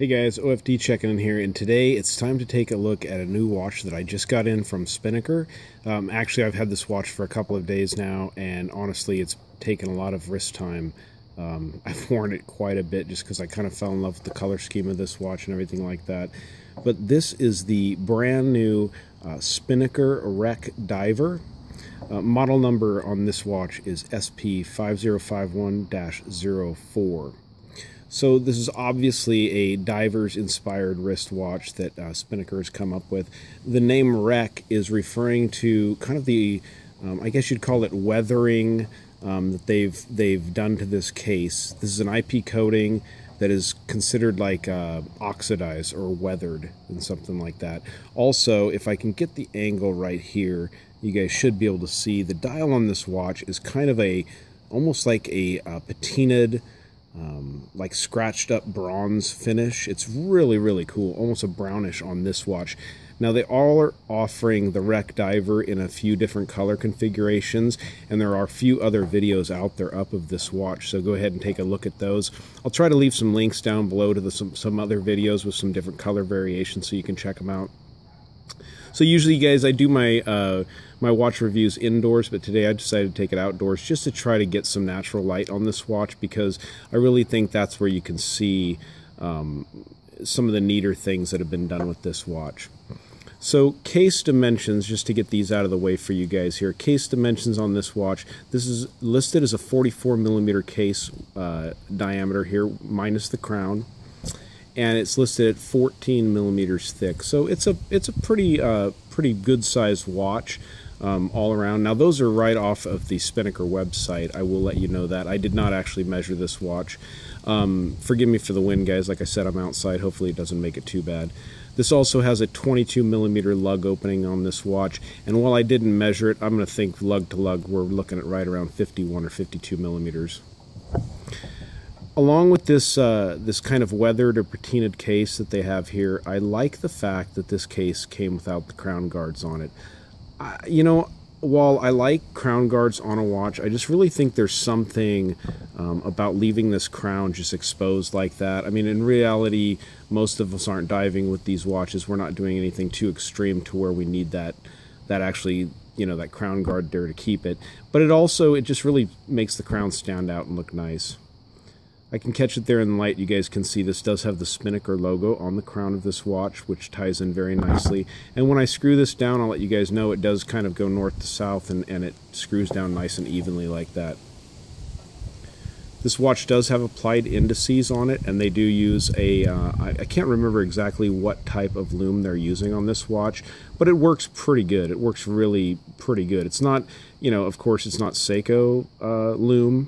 Hey guys, OFD checking in here, and today it's time to take a look at a new watch that I just got in from Spinnaker. Actually, I've had this watch for a couple of days now, and honestly, it's taken a lot of wrist time. I've worn it quite a bit just because I kind of fell in love with the color scheme of this watch and everything like that. But this is the brand new Spinnaker Rec Diver. Model number on this watch is SP5051-04. So this is obviously a diver's inspired wristwatch that Spinnaker has come up with. The name Rec is referring to kind of the, I guess you'd call it weathering that they've done to this case. This is an IP coating that is considered like oxidized or weathered and something like that. Also, if I can get the angle right here, you guys should be able to see the dial on this watch is kind of almost like a patinaed, like scratched up bronze finish. It's really, really cool, almost a brownish on this watch. Now they all are offering the Rec Diver in a few different color configurations, and there are a few other videos out there up of this watch, so go ahead and take a look at those. I'll try to leave some links down below to some other videos with some different color variations so you can check them out. So usually, guys, I do my my watch reviews indoors, but today I decided to take it outdoors just to try to get some natural light on this watch, because I really think that's where you can see some of the neater things that have been done with this watch. So case dimensions, just to get these out of the way for you guys here. Case dimensions on this watch. This is listed as a 44mm case diameter here, minus the crown. And it's listed at 14mm thick, so it's a pretty good sized watch all around. Now those are right off of the Spinnaker website. I will let you know that I did not actually measure this watch. Forgive me for the wind, guys. Like I said, I'm outside. Hopefully it doesn't make it too bad. This also has a 22mm lug opening on this watch, and while I didn't measure it, I'm going to think lug to lug we're looking at right around 51 or 52mm. Along with this this kind of weathered or patinaed case that they have here, I like the fact that this case came without the crown guards on it. You know, while I like crown guards on a watch, I just really think there's something about leaving this crown just exposed like that. I mean, in reality, most of us aren't diving with these watches. We're not doing anything too extreme to where we need that actually, you know, that crown guard there to keep it. But it just really makes the crown stand out and look nice. I can catch it there in the light. You guys can see this does have the Spinnaker logo on the crown of this watch, which ties in very nicely. And when I screw this down, I'll let you guys know it does kind of go north to south, and it screws down nice and evenly like that. This watch does have applied indices on it, and they do use I can't remember exactly what type of loom they're using on this watch, but it works pretty good. It works really pretty good. It's not, you know, of course, it's not Seiko loom,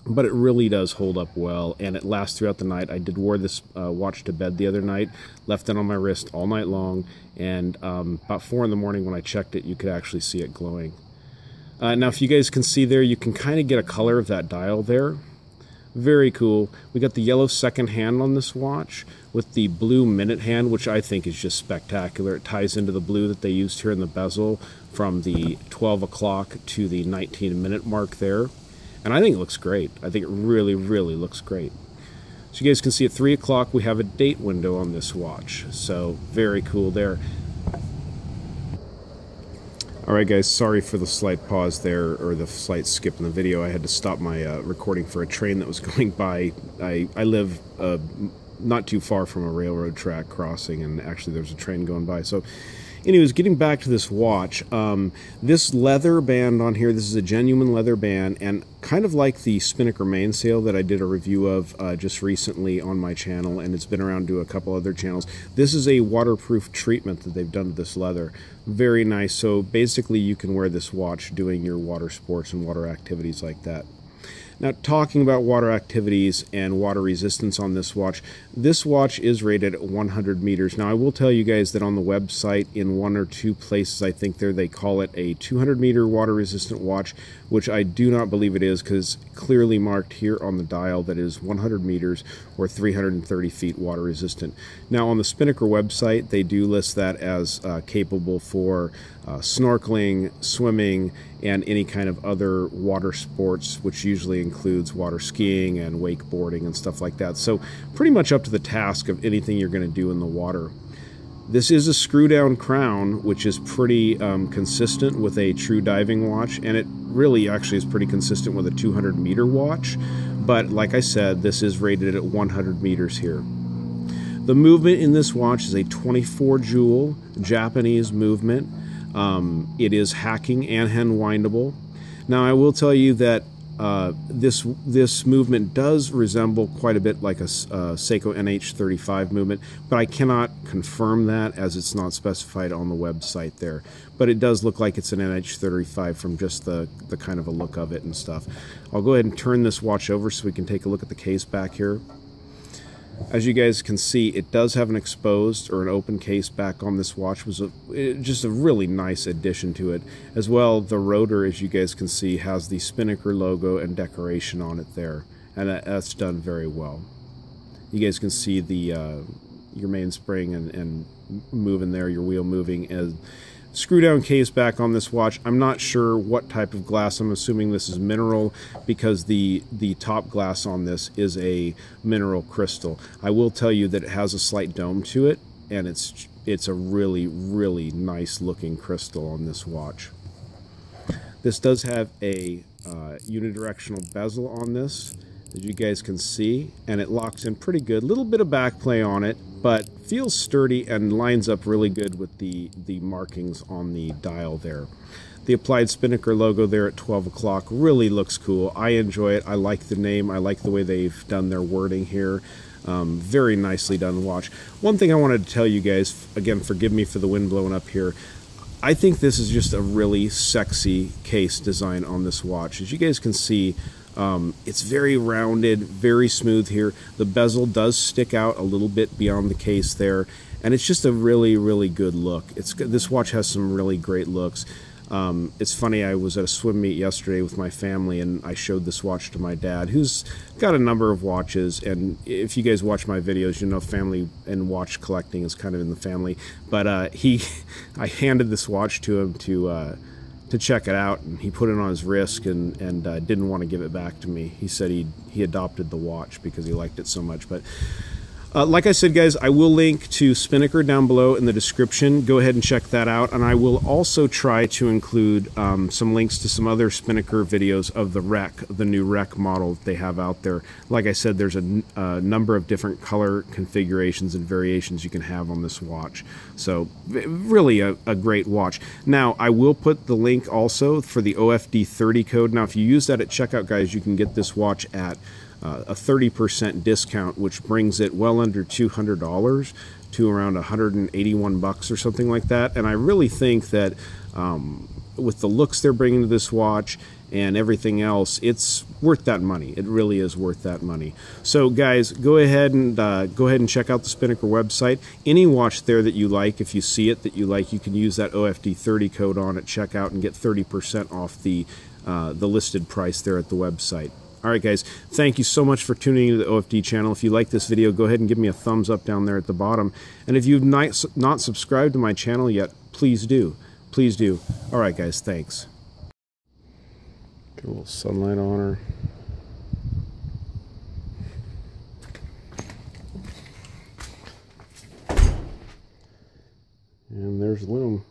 but it really does hold up well, and it lasts throughout the night. I wore this watch to bed the other night, left it on my wrist all night long, and about 4 in the morning when I checked it, you could actually see it glowing. Now, if you guys can see there, you can kind of get a color of that dial there. Very cool. We got the yellow second hand on this watch with the blue minute hand, which I think is just spectacular. It ties into the blue that they used here in the bezel from the 12 o'clock to the 19-minute mark there. And I think it looks great. I think it really, really looks great. So you guys can see at 3 o'clock we have a date window on this watch. So very cool there. Alright guys, sorry for the slight pause there, or the slight skip in the video. I had to stop my recording for a train that was going by. I live not too far from a railroad track crossing, and actually there's a train going by. So anyways, getting back to this watch, this leather band on here, this is a genuine leather band, and kind of like the Spinnaker mainsail that I did a review of just recently on my channel, and it's been around to a couple other channels. This is a waterproof treatment that they've done to this leather. Very nice. So basically you can wear this watch doing your water sports and water activities like that. Now, talking about water activities and water resistance on this watch is rated at 100 meters. Now, I will tell you guys that on the website, in 1 or 2 places, I think they call it a 200-meter water-resistant watch, which I do not believe it is, because clearly marked here on the dial that is 100 meters, or 330 feet water resistant. Now on the Spinnaker website, they do list that as capable for snorkeling, swimming, and any kind of other water sports, which usually includes water skiing and wakeboarding and stuff like that. So pretty much up to the task of anything you're going to do in the water. This is a screw-down crown, which is pretty consistent with a true diving watch, and it really actually is pretty consistent with a 200-meter watch. But like I said, this is rated at 100 meters here. The movement in this watch is a 24-joule Japanese movement. It is hacking and hand-windable. Now, I will tell you that this movement does resemble quite a bit like a Seiko NH35 movement, but I cannot confirm that as it's not specified on the website there. But it does look like it's an NH35 from just the kind of a look of it and stuff. I'll go ahead and turn this watch over so we can take a look at the case back here. As you guys can see, it does have an exposed or an open case back on this watch. Was just a really nice addition to it. As well, the rotor, as you guys can see, has the Spinnaker logo and decoration on it there, and that's done very well. You guys can see the your mainspring and moving there, your wheel moving, and screw down case back on this watch. I'm not sure what type of glass. I'm assuming this is mineral because the top glass on this is a mineral crystal. I will tell you that it has a slight dome to it, and it's a really, really nice looking crystal on this watch. This does have a unidirectional bezel on this, as you guys can see, and it locks in pretty good. Little bit of back play on it, but feels sturdy and lines up really good with the markings on the dial there. The applied Spinnaker logo there at 12 o'clock really looks cool. I enjoy it. I like the name. I like the way they've done their wording here. Very nicely done watch. One thing I wanted to tell you guys, again, forgive me for the wind blowing up here, I think this is just a really sexy case design on this watch. As you guys can see, it's very rounded, very smooth here. The bezel does stick out a little bit beyond the case there, and it's just a really, really good look. This watch has some really great looks. It's funny, I was at a swim meet yesterday with my family, and I showed this watch to my dad, who's got a number of watches, and if you guys watch my videos, you know family and watch collecting is kind of in the family. But I handed this watch to him to check it out, and he put it on his wrist and didn't want to give it back to me. He said he adopted the watch because he liked it so much. But like I said, guys, I will link to Spinnaker down below in the description. Go ahead and check that out, and I will also try to include some links to some other Spinnaker videos of the Rec, the new Rec model that they have out there. Like I said, there's a number of different color configurations and variations you can have on this watch. So really a great watch. Now, I will put the link also for the OFD 30 code. Now, if you use that at checkout, guys, you can get this watch at a 30% discount, which brings it well under $200 to around 181 bucks or something like that. And I really think that with the looks they're bringing to this watch and everything else, it's worth that money. It really is worth that money. So guys, go ahead and check out the Spinnaker website. Any watch there that you like, if you see it that you like, you can use that OFD 30 code on at checkout and get 30% off the listed price there at the website. Alright guys, thank you so much for tuning into the OFD channel. If you like this video, go ahead and give me a thumbs up down there at the bottom. And if you've not subscribed to my channel yet, please do. Please do. Alright guys, thanks. Get a little sunlight on her. And there's Loom.